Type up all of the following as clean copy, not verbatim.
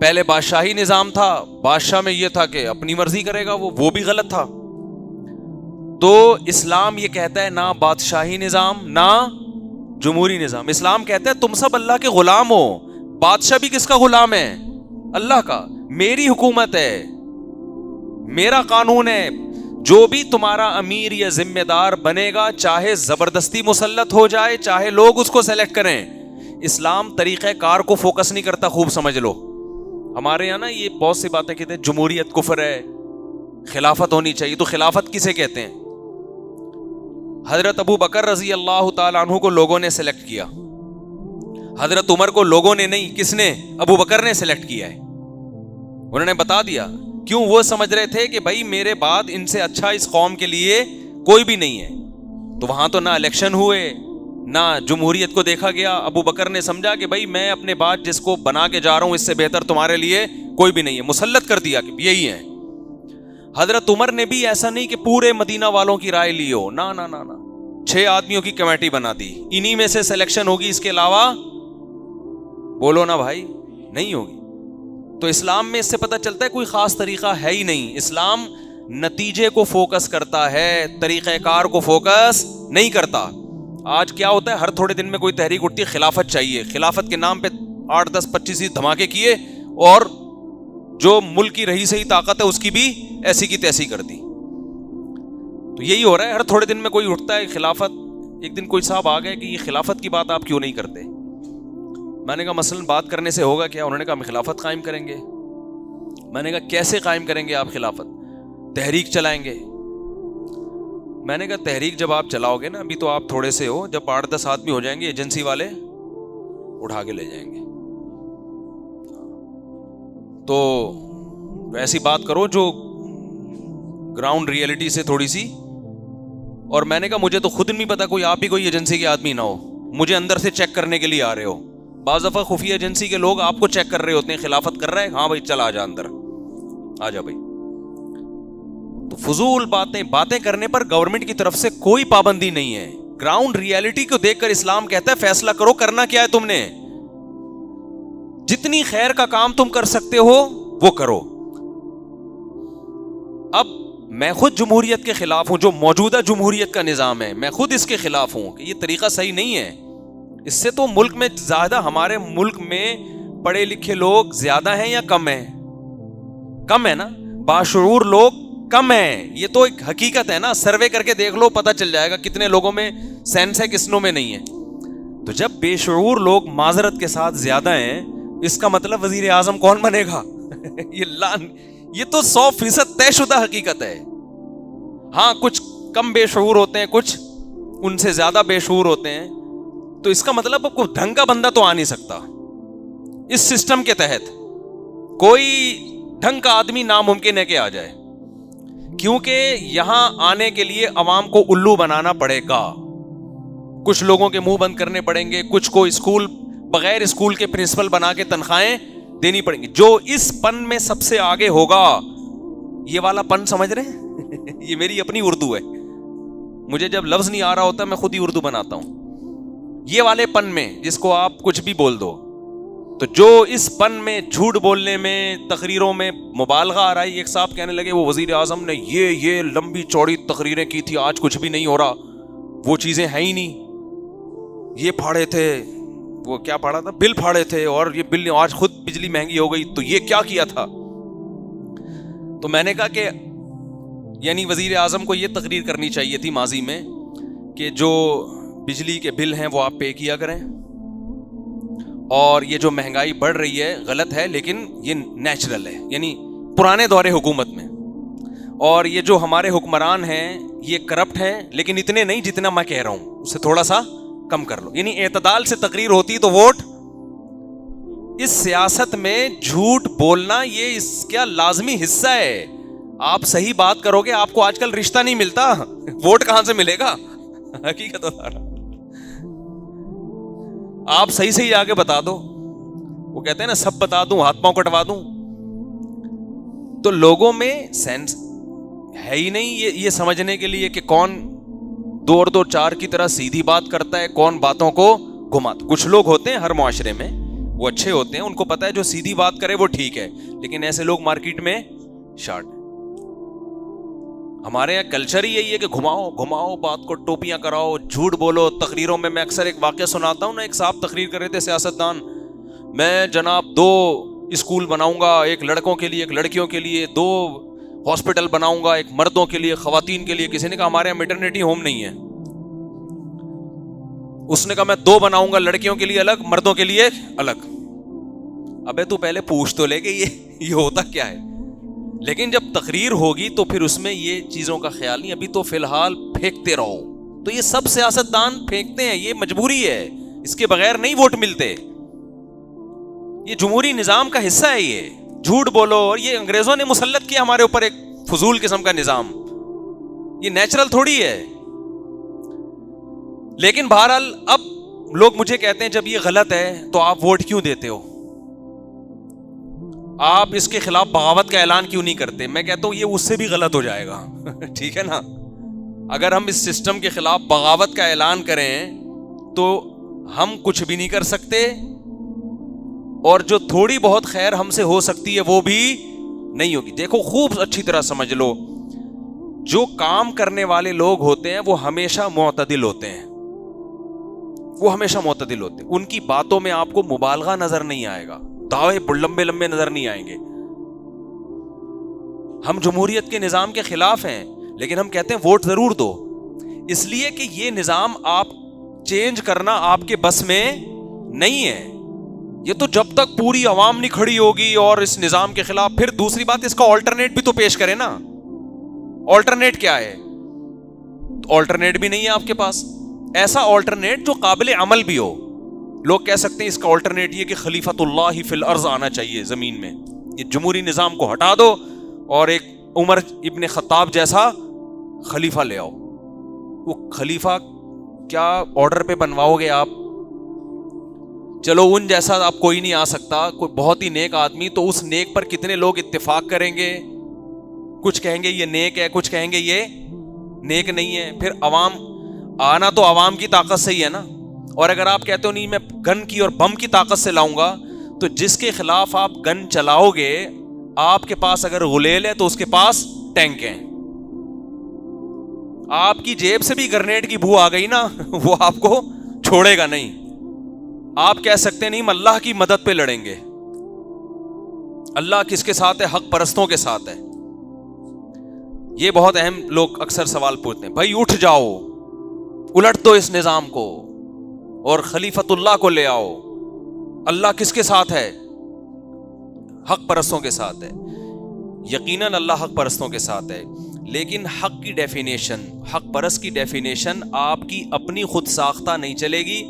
پہلے بادشاہی نظام تھا, بادشاہ میں یہ تھا کہ اپنی مرضی کرے گا, وہ بھی غلط تھا. تو اسلام یہ کہتا ہے نہ بادشاہی نظام نہ جمہوری نظام. اسلام کہتا ہے تم سب اللہ کے غلام ہو. بادشاہ بھی کس کا غلام ہے؟ اللہ کا. میری حکومت ہے, میرا قانون ہے. جو بھی تمہارا امیر یا ذمہ دار بنے گا, چاہے زبردستی مسلط ہو جائے, چاہے لوگ اس کو سلیکٹ کریں. اسلام طریقہ کار کو فوکس نہیں کرتا, خوب سمجھ لو. ہمارے یہاں نا یہ بہت سی باتیں کہتے ہیں جمہوریت کفر ہے, خلافت ہونی چاہیے. تو خلافت کسے کہتے ہیں؟ حضرت ابو بکر رضی اللہ تعالیٰ عنہ کو لوگوں نے سلیکٹ کیا, حضرت عمر کو لوگوں نے نہیں, کس نے؟ ابو بکر نے سلیکٹ کیا ہے. انہوں نے بتا دیا. کیوں؟ وہ سمجھ رہے تھے کہ بھائی میرے بعد ان سے اچھا اس قوم کے لیے کوئی بھی نہیں ہے. تو وہاں تو نہ الیکشن ہوئے نہ جمہوریت کو دیکھا گیا. ابو بکر نے سمجھا کہ بھائی میں اپنے بعد جس کو بنا کے جا رہا ہوں اس سے بہتر تمہارے لیے کوئی بھی نہیں ہے, مسلط کر دیا کہ یہی ہے. حضرت عمر نے بھی ایسا نہیں کہ پورے مدینہ والوں کی رائے لی ہو, نہ نہ نہ نہ, 6 آدمیوں کی کمیٹی بنا دی, انہی میں سے سلیکشن ہوگی, اس کے علاوہ بولو نا بھائی نہیں ہوگی. تو اسلام میں اس سے پتہ چلتا ہے کوئی خاص طریقہ ہے ہی نہیں. اسلام نتیجے کو فوکس کرتا ہے, طریقہ کار کو فوکس نہیں کرتا. آج کیا ہوتا ہے, ہر تھوڑے دن میں کوئی تحریک اٹھتی ہے, خلافت چاہیے, خلافت کے نام پہ 8 10 25 دھماکے کیے, اور جو ملک کی رہی صحیح طاقت ہے اس کی بھی ایسی کی تیسی کر دی. تو یہی ہو رہا ہے, ہر تھوڑے دن میں کوئی اٹھتا ہے خلافت. ایک دن کوئی صاحب آ گئے کہ یہ خلافت کی بات آپ کیوں نہیں کرتے؟ میں نے کہا مثلاً بات کرنے سے ہوگا کیا؟ انہوں نے کہا ہم خلافت قائم کریں گے. میں نے کہا کیسے قائم کریں گے آپ خلافت؟ تحریک چلائیں گے. میں نے کہا تحریک جب آپ چلاؤ گے نا, ابھی تو آپ تھوڑے سے ہو, جب 8 10 آدمی ہو جائیں گے ایجنسی والے اٹھا کے لے جائیں گے. تو ایسی بات کرو جو گراؤنڈ ریئلٹی سے تھوڑی سی. اور میں نے کہا مجھے تو خود نہیں پتا, کوئی آپ ہی کوئی ایجنسی کے آدمی نہ ہو, مجھے اندر سے چیک کرنے کے لیے آ رہے ہو. بعض دفعہ خفیہ ایجنسی کے لوگ آپ کو چیک کر رہے ہوتے ہیں, خلافت کر رہا ہے, ہاں بھائی چل آ جا اندر, آ جا بھائی. تو فضول باتیں کرنے پر گورنمنٹ کی طرف سے کوئی پابندی نہیں ہے. گراؤنڈ ریئلٹی کو دیکھ کر اسلام کہتا ہے فیصلہ کرو, کرنا کیا ہے تم نے. جتنی خیر کا کام تم کر سکتے ہو وہ کرو. اب میں خود جمہوریت کے خلاف ہوں, جو موجودہ جمہوریت کا نظام ہے میں خود اس کے خلاف ہوں کہ یہ طریقہ صحیح نہیں ہے. اس سے تو ملک میں زیادہ, ہمارے ملک میں پڑھے لکھے لوگ زیادہ ہیں یا کم ہیں؟ کم ہے نا, باشعور لوگ کم ہیں. یہ تو ایک حقیقت ہے نا, سروے کر کے دیکھ لو, پتہ چل جائے گا کتنے لوگوں میں سینس ہے, کتنوں میں نہیں ہے. تو جب بے شعور لوگ معذرت کے ساتھ زیادہ ہیں, اس کا مطلب وزیر اعظم کون بنے گا؟ یہ تو 100% طے شدہ حقیقت ہے. ہاں کچھ کم بے شعور ہوتے ہیں, کچھ ان سے زیادہ بے شعور ہوتے ہیں. تو اس کا مطلب کوئی ڈھنگ کا بندہ تو آ نہیں سکتا اس سسٹم کے تحت. کوئی ڈھنگ کا آدمی ناممکن ہے کہ آ جائے, کیونکہ یہاں آنے کے لیے عوام کو الو بنانا پڑے گا. کچھ لوگوں کے منہ بند کرنے پڑیں گے, کچھ کو اسکول بغیر اسکول کے پرنسپل بنا کے تنخواہیں دینی پڑیں گی. جو اس پن میں سب سے آگے ہوگا, یہ والا پن سمجھ رہے ہیں, یہ میری اپنی اردو ہے, مجھے جب لفظ نہیں آ رہا ہوتا میں خود ہی اردو بناتا ہوں. یہ والے پن میں جس کو آپ کچھ بھی بول دو, تو جو اس پن میں جھوٹ بولنے میں, تقریروں میں مبالغہ آ رہا ہے. ایک صاحب کہنے لگے وہ وزیر اعظم نے یہ لمبی چوڑی تقریریں کی تھی, آج کچھ بھی نہیں ہو رہا, وہ چیزیں ہیں ہی نہیں, یہ پھاڑے تھے, وہ کیا پھاڑا تھا, بل پھاڑے تھے, اور یہ بل آج خود بجلی مہنگی ہو گئی, تو یہ کیا کیا تھا. تو میں نے کہا کہ یعنی وزیر اعظم کو یہ تقریر کرنی چاہیے تھی ماضی میں کہ جو بجلی کے بل ہیں وہ آپ پے کیا کریں, اور یہ جو مہنگائی بڑھ رہی ہے غلط ہے لیکن یہ نیچرل ہے, یعنی پرانے دور حکومت میں. اور یہ جو ہمارے حکمران ہیں یہ کرپٹ ہیں, لیکن اتنے نہیں جتنا میں کہہ رہا ہوں, اس سے تھوڑا سا کم کر لو. یعنی اعتدال سے تقریر ہوتی تو ووٹ. اس سیاست میں جھوٹ بولنا یہ اس کا لازمی حصہ ہے. آپ صحیح بات کرو گے, آپ کو آج کل رشتہ نہیں ملتا, ووٹ کہاں سے ملے گا؟ حقیقت بتا رہا, آپ صحیح آگے بتا دو. وہ کہتے ہیں نا سب بتا دوں ہاتھ پاؤں کٹوا دوں. تو لوگوں میں سینس ہے ہی نہیں یہ سمجھنے کے لیے کہ کون 2 اور 2 4 کی طرح سیدھی بات کرتا ہے, کون باتوں کو گھماتا. کچھ لوگ ہوتے ہیں ہر معاشرے میں, وہ اچھے ہوتے ہیں, ان کو پتا ہے جو سیدھی بات کرے وہ ٹھیک ہے, لیکن ایسے لوگ مارکیٹ میں شارٹ. ہمارے یہاں کلچر ہی یہی ہے کہ گھماؤ گھماؤ بات کو, ٹوپیاں کراؤ, جھوٹ بولو. تقریروں میں اکثر ایک واقعہ سناتا ہوں نا, ایک صاحب تقریر کر رہے تھے سیاستدان, میں جناب 2 اسکول بناؤں گا, ایک لڑکوں کے لیے ایک لڑکیوں کے لیے, 2 ہاسپٹل بناؤں گا, ایک مردوں کے لیے خواتین کے لیے. کسی نے کہا ہمارے یہاں میٹرنیٹی ہوم نہیں ہے. اس نے کہا میں 2 بناؤں گا, لڑکیوں کے لیے الگ, مردوں کے لیے الگ. ابے تو پہلے پوچھ تو لے کہ یہ ہوتا کیا ہے. لیکن جب تقریر ہوگی تو پھر اس میں یہ چیزوں کا خیال نہیں, ابھی تو فی الحال پھینکتے رہو. تو یہ سب سیاستدان پھینکتے ہیں, یہ مجبوری ہے, اس کے بغیر نہیں ووٹ ملتے. یہ جمہوری نظام کا حصہ ہے, یہ جھوٹ بولو. اور یہ انگریزوں نے مسلط کیا ہمارے اوپر ایک فضول قسم کا نظام, یہ نیچرل تھوڑی ہے. لیکن بہرحال اب لوگ مجھے کہتے ہیں جب یہ غلط ہے تو آپ ووٹ کیوں دیتے ہو, آپ اس کے خلاف بغاوت کا اعلان کیوں نہیں کرتے. میں کہتا ہوں یہ اس سے بھی غلط ہو جائے گا. ٹھیک ہے نا, اگر ہم اس سسٹم کے خلاف بغاوت کا اعلان کریں تو ہم کچھ بھی نہیں کر سکتے, اور جو تھوڑی بہت خیر ہم سے ہو سکتی ہے وہ بھی نہیں ہوگی. دیکھو خوب اچھی طرح سمجھ لو, جو کام کرنے والے لوگ ہوتے ہیں وہ ہمیشہ معتدل ہوتے ہیں, وہ ہمیشہ معتدل ہوتے ہیں. ان کی باتوں میں آپ کو مبالغہ نظر نہیں آئے گا, دعوے لمبے لمبے نظر نہیں آئیں گے. ہم جمہوریت کے نظام کے خلاف ہیں, لیکن ہم کہتے ہیں ووٹ ضرور دو, اس لیے کہ یہ نظام آپ چینج کرنا آپ کے بس میں نہیں ہے. یہ تو جب تک پوری عوام نہیں کھڑی ہوگی اور اس نظام کے خلاف. پھر دوسری بات, اس کا آلٹرنیٹ بھی تو پیش کرے نا. آلٹرنیٹ کیا ہے؟ آلٹرنیٹ بھی نہیں ہے آپ کے پاس. ایسا آلٹرنیٹ جو قابل عمل بھی ہو. لوگ کہہ سکتے ہیں اس کا آلٹرنیٹ یہ کہ خلیفۃ اللہ فی الارض آنا چاہیے زمین میں, یہ جمہوری نظام کو ہٹا دو اور ایک عمر ابن خطاب جیسا خلیفہ لے آؤ. وہ خلیفہ کیا آرڈر پہ بنواؤ گے آپ؟ چلو ان جیسا آپ کوئی نہیں آ سکتا, کوئی بہت ہی نیک آدمی, تو اس نیک پر کتنے لوگ اتفاق کریں گے؟ کچھ کہیں گے یہ نیک ہے, کچھ کہیں گے یہ نیک نہیں ہے. پھر عوام آنا تو عوام کی طاقت سے ہی ہے نا. اور اگر آپ کہتے ہو نہیں میں گن کی اور بم کی طاقت سے لاؤں گا, تو جس کے خلاف آپ گن چلاؤ گے, آپ کے پاس اگر غلیل ہے تو اس کے پاس ٹینک ہیں. آپ کی جیب سے بھی گرنیڈ کی بو آ گئی نا, وہ آپ کو چھوڑے گا نہیں. آپ کہہ سکتے نہیں ہم اللہ کی مدد پہ لڑیں گے. اللہ کس کے ساتھ ہے؟ حق پرستوں کے ساتھ ہے. یہ بہت اہم لوگ اکثر سوال پوچھتے ہیں, بھائی اٹھ جاؤ, الٹ دو اس نظام کو اور خلیفۃ اللہ کو لے آؤ. اللہ کس کے ساتھ ہے؟ حق پرستوں کے ساتھ ہے. یقیناً اللہ حق پرستوں کے ساتھ ہے, لیکن حق کی ڈیفینیشن, حق پرست کی ڈیفینیشن آپ کی اپنی خود ساختہ نہیں چلے گی.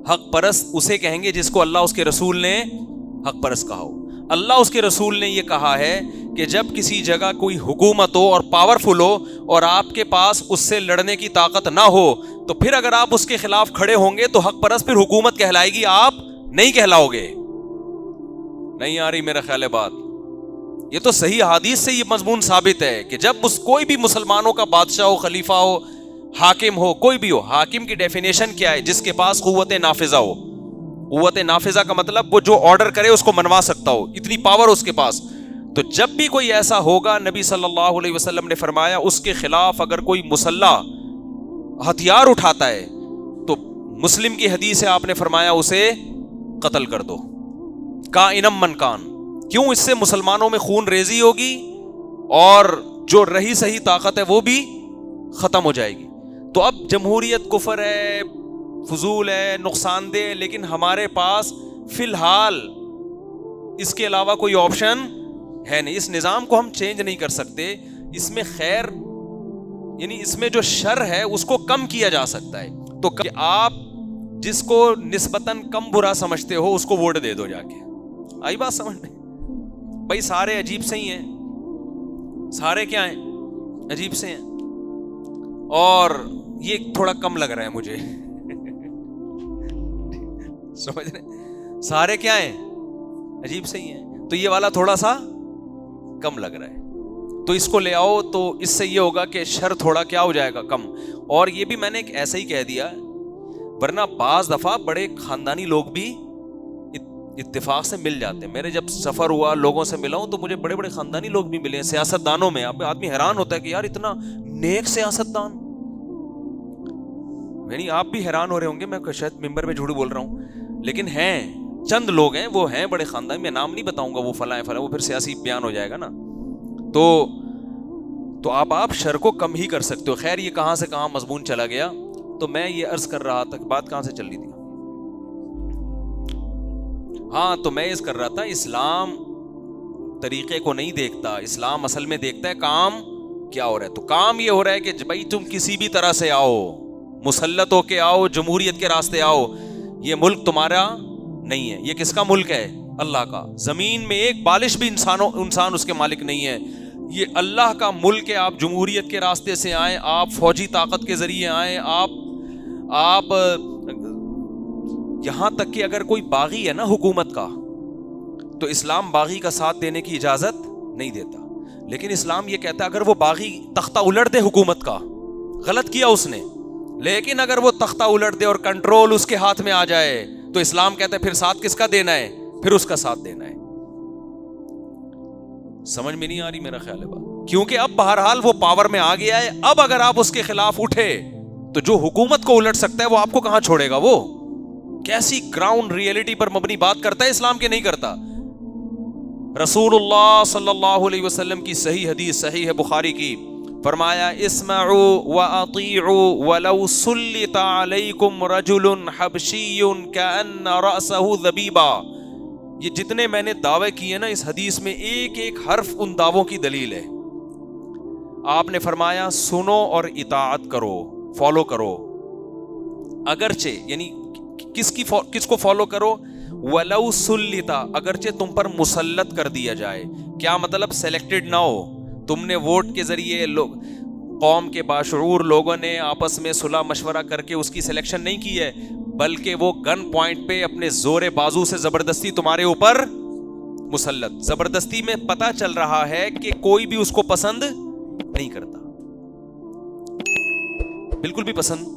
حق پرست اسے کہیں گے جس کو اللہ اس کے رسول نے حق پرست کہا ہو. اللہ اس کے رسول نے یہ کہا ہے کہ جب کسی جگہ کوئی حکومت ہو اور پاورفل ہو اور آپ کے پاس اس سے لڑنے کی طاقت نہ ہو, تو پھر اگر آپ اس کے خلاف کھڑے ہوں گے تو حق پرست پھر حکومت کہلائے گی, آپ نہیں کہلاؤ گے. نہیں آ رہی میرا خیال ہے بات؟ یہ تو صحیح حدیث سے یہ مضمون ثابت ہے کہ جب کوئی بھی مسلمانوں کا بادشاہ ہو, خلیفہ ہو, حاکم ہو, کوئی بھی ہو. حاکم کی ڈیفینیشن کیا ہے؟ جس کے پاس قوت نافذہ ہو. قوت نافذہ کا مطلب وہ جو آرڈر کرے اس کو منوا سکتا ہو, اتنی پاور اس کے پاس. تو جب بھی کوئی ایسا ہوگا, نبی صلی اللہ علیہ وسلم نے فرمایا اس کے خلاف اگر کوئی مسلح ہتھیار اٹھاتا ہے تو مسلم کی حدیث ہے, آپ نے فرمایا اسے قتل کر دو, کائنم من کان. کیوں؟ اس سے مسلمانوں میں خون ریزی ہوگی اور جو رہی صحیح طاقت ہے وہ بھی ختم ہو جائے گی. تو اب جمہوریت کفر ہے, فضول ہے, نقصان دہ, لیکن ہمارے پاس فی الحال اس کے علاوہ کوئی آپشن ہے نہیں. اس نظام کو ہم چینج نہیں کر سکتے. اس میں خیر یعنی اس میں جو شر ہے اس کو کم کیا جا سکتا ہے. تو آپ جس کو نسبتاً کم برا سمجھتے ہو اس کو ووٹ دے دو جا کے. آئی بات سمجھ میں؟ بھائی سارے عجیب سے ہی ہیں, سارے کیا ہیں؟ عجیب سے ہیں. اور یہ تھوڑا کم لگ رہا ہے مجھے, سمجھ رہے؟ سارے کیا ہیں؟ عجیب سے ہی ہیں. تو یہ والا تھوڑا سا کم لگ رہا ہے, تو اس کو لے آؤ. تو اس سے یہ ہوگا کہ شر تھوڑا کیا ہو جائے گا, کم. اور یہ بھی میں نے ایسا ہی کہہ دیا, ورنہ بعض دفعہ بڑے خاندانی لوگ بھی اتفاق سے مل جاتے ہیں. میرے جب سفر ہوا لوگوں سے ملا ہوں تو مجھے بڑے بڑے خاندانی لوگ بھی ملے ہیں, سیاست دانوں میں. اب آدمی حیران ہوتا ہے کہ یار اتنا نیک سیاست دان, یعنی آپ بھی حیران ہو رہے ہوں گے, میں شاید ممبر میں جھوٹ بول رہا ہوں, لیکن ہیں چند لوگ ہیں وہ ہیں بڑے خاندان, میں نام نہیں بتاؤں گا, وہ فلاں فلاں, وہ پھر سیاسی بیان ہو جائے گا نا. تو آپ شر کو کم ہی کر سکتے ہو. خیر یہ کہاں سے کہاں مضمون چلا گیا. تو میں یہ عرض کر رہا تھا, بات کہاں سے چل رہی تھی؟ ہاں, تو میں عرض کر رہا تھا اسلام طریقے کو نہیں دیکھتا, اسلام اصل میں دیکھتا ہے کام کیا ہو رہا ہے. تو کام یہ ہو رہا ہے کہ بھائی تم کسی بھی طرح سے آؤ, مسلط ہو کے آؤ, جمہوریت کے راستے آؤ, یہ ملک تمہارا نہیں ہے. یہ کس کا ملک ہے؟ اللہ کا. زمین میں ایک بالش بھی انسان اس کے مالک نہیں ہے, یہ اللہ کا ملک ہے. آپ جمہوریت کے راستے سے آئیں, آپ فوجی طاقت کے ذریعے آئیں, آپ یہاں تک کہ اگر کوئی باغی ہے نا حکومت کا, تو اسلام باغی کا ساتھ دینے کی اجازت نہیں دیتا. لیکن اسلام یہ کہتا ہے اگر وہ باغی تختہ الٹ دے حکومت کا, غلط کیا اس نے, لیکن اگر وہ تختہ الٹ دے اور کنٹرول اس کے ہاتھ میں آ جائے, تو اسلام کہتا ہے پھر ساتھ کس کا دینا ہے؟ پھر اس کا ساتھ دینا ہے. سمجھ میں نہیں آ رہی میرا خیال ہے بات, کیونکہ اب بہرحال وہ پاور میں آ گیا ہے. اب اگر آپ اس کے خلاف اٹھے تو جو حکومت کو الٹ سکتا ہے وہ آپ کو کہاں چھوڑے گا. وہ کیسی گراؤنڈ ریئلٹی پر مبنی بات کرتا ہے اسلام کے نہیں کرتا. رسول اللہ صلی اللہ علیہ وسلم کی صحیح حدیث, صحیح ہے بخاری کی, فرمایا اسمعوا واطیعوا ولو سلط علیکم رجل حبشی کأن رأسہ ذبیبا. یہ جتنے میں نے دعوے کیے نا اس حدیث میں, ایک ایک حرف ان دعووں کی دلیل ہے. آپ نے فرمایا سنو اور اطاعت کرو, فالو کرو, اگرچہ یعنی کس کو فالو کرو؟ ولو سلطا, اگرچہ تم پر مسلط کر دیا جائے. کیا مطلب؟ سلیکٹڈ نہ ہو, تم نے ووٹ کے ذریعے قوم کے باشعور لوگوں نے آپس میں صلح مشورہ کر کے اس کی سلیکشن نہیں کی ہے, بلکہ وہ گن پوائنٹ پہ اپنے زور بازو سے زبردستی تمہارے اوپر مسلط. زبردستی میں پتہ چل رہا ہے کہ کوئی بھی اس کو پسند نہیں کرتا, بالکل بھی پسند